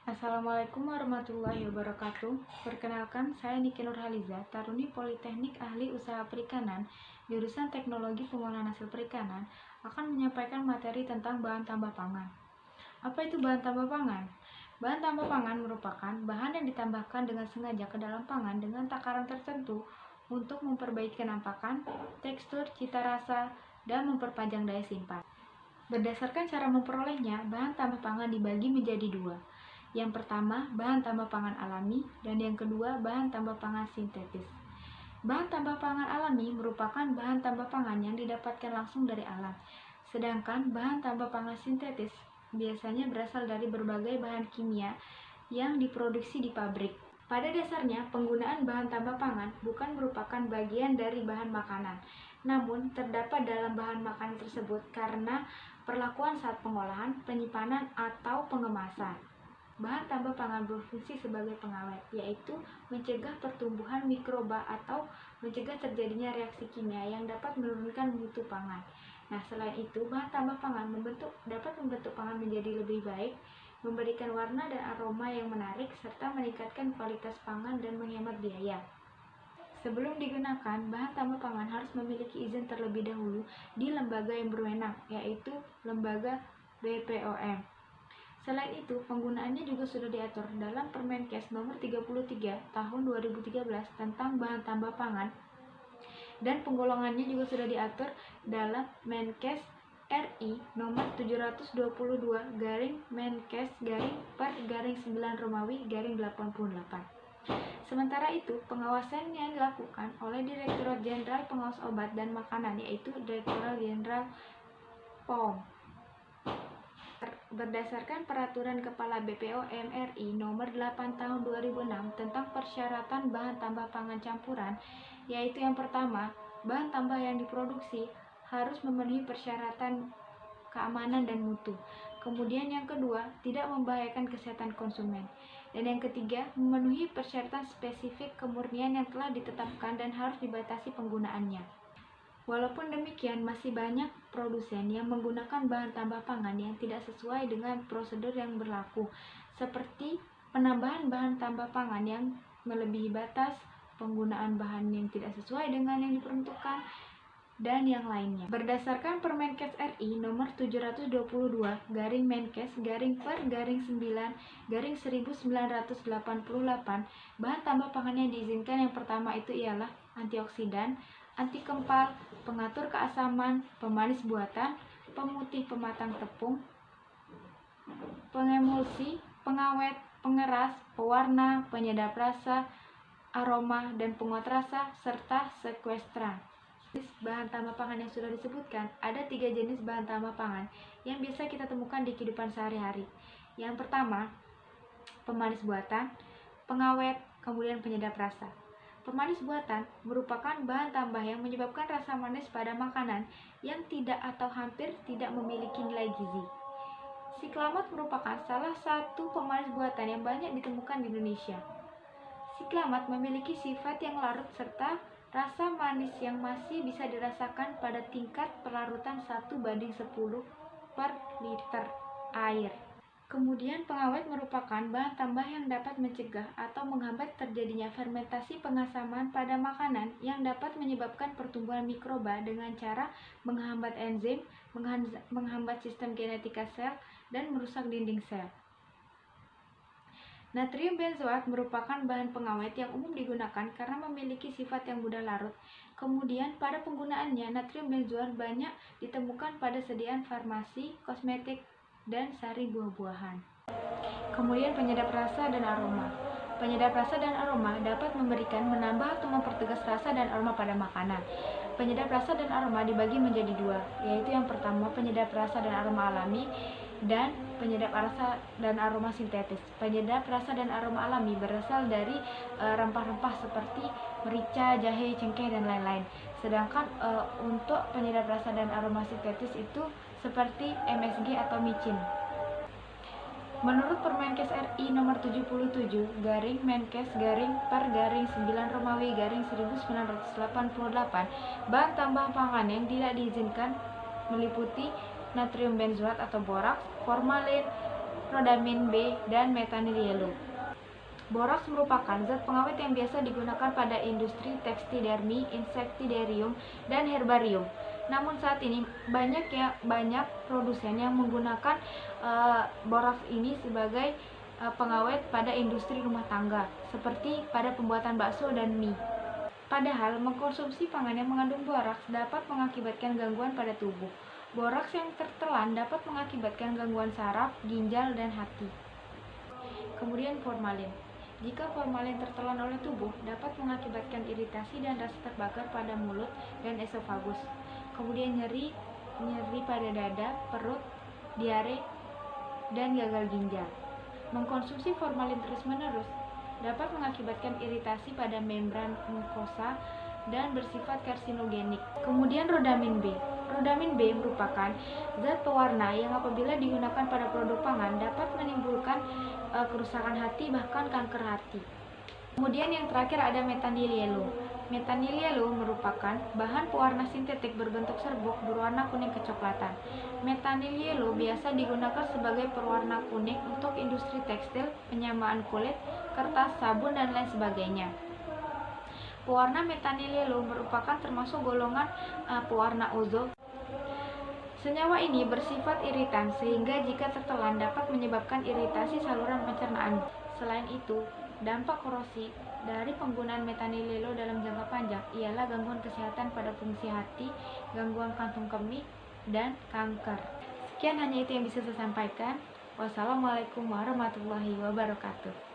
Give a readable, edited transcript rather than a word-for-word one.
Assalamualaikum warahmatullahi wabarakatuh. Perkenalkan, saya Niki Nurhaliza, Taruni Politeknik Ahli Usaha Perikanan, jurusan Teknologi Pengolahan Hasil Perikanan, akan menyampaikan materi tentang bahan tambah pangan. Apa itu bahan tambah pangan? Bahan tambah pangan merupakan bahan yang ditambahkan dengan sengaja ke dalam pangan dengan takaran tertentu untuk memperbaiki kenampakan, tekstur, cita rasa, dan memperpanjang daya simpan. Berdasarkan cara memperolehnya, bahan tambah pangan dibagi menjadi dua. Yang pertama, bahan tambah pangan alami, dan yang kedua, bahan tambah pangan sintetis. Bahan tambah pangan alami merupakan bahan tambah pangan yang didapatkan langsung dari alam, sedangkan bahan tambah pangan sintetis biasanya berasal dari berbagai bahan kimia yang diproduksi di pabrik. Pada dasarnya, penggunaan bahan tambah pangan bukan merupakan bagian dari bahan makanan, namun terdapat dalam bahan makanan tersebut karena perlakuan saat pengolahan, penyimpanan, atau pengemasan. Bahan tambah pangan berfungsi sebagai pengawet, yaitu mencegah pertumbuhan mikroba atau mencegah terjadinya reaksi kimia yang dapat menurunkan mutu pangan. Nah, selain itu, bahan tambah pangan dapat membentuk pangan menjadi lebih baik, memberikan warna dan aroma yang menarik, serta meningkatkan kualitas pangan dan menghemat biaya. Sebelum digunakan, bahan tambah pangan harus memiliki izin terlebih dahulu di lembaga yang berwenang, yaitu lembaga BPOM. Selain itu, penggunaannya juga sudah diatur dalam Permenkes Nomor 33 Tahun 2013 tentang bahan tambah pangan, dan penggolongannya juga sudah diatur dalam Menkes RI Nomor 722/Menkes/per/9 Romawi/88. Sementara itu, pengawasannya dilakukan oleh Direktorat Jenderal Pengawas Obat dan Makanan, yaitu Direktorat Jenderal POM. Berdasarkan Peraturan Kepala BPOM RI Nomor 8 Tahun 2006 tentang persyaratan bahan tambah pangan campuran, yaitu yang pertama, bahan tambah yang diproduksi harus memenuhi persyaratan keamanan dan mutu. Kemudian yang kedua, tidak membahayakan kesehatan konsumen. Dan yang ketiga, memenuhi persyaratan spesifik kemurnian yang telah ditetapkan dan harus dibatasi penggunaannya. Walaupun demikian, masih banyak produsen yang menggunakan bahan tambah pangan yang tidak sesuai dengan prosedur yang berlaku, seperti penambahan bahan tambah pangan yang melebihi batas, penggunaan bahan yang tidak sesuai dengan yang diperuntukkan, dan yang lainnya. Berdasarkan Permenkes RI Nomor 722/Men-9/9/1988, bahan tambah pangan yang diizinkan yang pertama itu ialah antioksidan, anti kempal, pengatur keasaman, pemanis buatan, pemutih pematang tepung, pengemulsi, pengawet, pengeras, pewarna, penyedap rasa, aroma, dan penguat rasa, serta sekuestran. Bahan tambah pangan yang sudah disebutkan, ada 3 jenis bahan tambah pangan yang biasa kita temukan di kehidupan sehari-hari. Yang pertama, pemanis buatan, pengawet, kemudian penyedap rasa. Pemanis buatan merupakan bahan tambah yang menyebabkan rasa manis pada makanan yang tidak atau hampir tidak memiliki nilai gizi. Siklamat merupakan salah satu pemanis buatan yang banyak ditemukan di Indonesia. Siklamat memiliki sifat yang larut serta rasa manis yang masih bisa dirasakan pada tingkat pelarutan 1:10 per liter air. Kemudian pengawet merupakan bahan tambah yang dapat mencegah atau menghambat terjadinya fermentasi pengasaman pada makanan yang dapat menyebabkan pertumbuhan mikroba dengan cara menghambat enzim, menghambat sistem genetika sel, dan merusak dinding sel. Natrium benzoat merupakan bahan pengawet yang umum digunakan karena memiliki sifat yang mudah larut. Kemudian pada penggunaannya, natrium benzoat banyak ditemukan pada sediaan farmasi, kosmetik, dan sari buah-buahan. Kemudian penyedap rasa dan aroma. Penyedap rasa dan aroma dapat menambah atau mempertegas rasa dan aroma pada makanan. Penyedap rasa dan aroma dibagi menjadi dua, yaitu yang pertama penyedap rasa dan aroma alami dan penyedap rasa dan aroma sintetis. Penyedap rasa dan aroma alami berasal dari rempah-rempah seperti merica, jahe, cengkeh, dan lain-lain. Sedangkan untuk penyedap rasa dan aroma sintetis itu seperti MSG atau micin. Menurut Permenkes RI Nomor 77/Menkes/per/9 Romawi/1988, bahan tambah pangan yang tidak diizinkan meliputi natrium benzoat atau boraks, formalin, rodamin B, dan metanil yellow. Boraks merupakan zat pengawet yang biasa digunakan pada industri tekstidermi, insektidarium, dan herbarium. Namun saat ini banyak produsen yang menggunakan boraks ini sebagai pengawet pada industri rumah tangga, seperti pada pembuatan bakso dan mie. Padahal mengkonsumsi pangan yang mengandung boraks dapat mengakibatkan gangguan pada tubuh. Boraks yang tertelan dapat mengakibatkan gangguan saraf, ginjal, dan hati. Kemudian formalin. Jika formalin tertelan oleh tubuh, dapat mengakibatkan iritasi dan rasa terbakar pada mulut dan esofagus. Kemudian nyeri pada dada, perut, diare, dan gagal ginjal. Mengkonsumsi formalin terus-menerus dapat mengakibatkan iritasi pada membran mukosa dan bersifat karsinogenik. Kemudian rodamin B. Rodamin B merupakan zat pewarna yang apabila digunakan pada produk pangan dapat menimbulkan kerusakan hati, bahkan kanker hati. Kemudian yang terakhir ada metanil yellow. Metanil yellow merupakan bahan pewarna sintetik berbentuk serbuk berwarna kuning kecoklatan. Metanil yellow biasa digunakan sebagai pewarna kuning untuk industri tekstil, penyamaan kulit, kertas, sabun, dan lain sebagainya. Pewarna metanil yellow merupakan termasuk golongan pewarna ozon. Senyawa ini bersifat iritan sehingga jika tertelan dapat menyebabkan iritasi saluran pencernaan. Selain itu, dampak korosi dari penggunaan metanil yellow dalam jangka panjang ialah gangguan kesehatan pada fungsi hati, gangguan kantung kemih, dan kanker. Sekian hanya itu yang bisa saya sampaikan. Wassalamualaikum warahmatullahi wabarakatuh.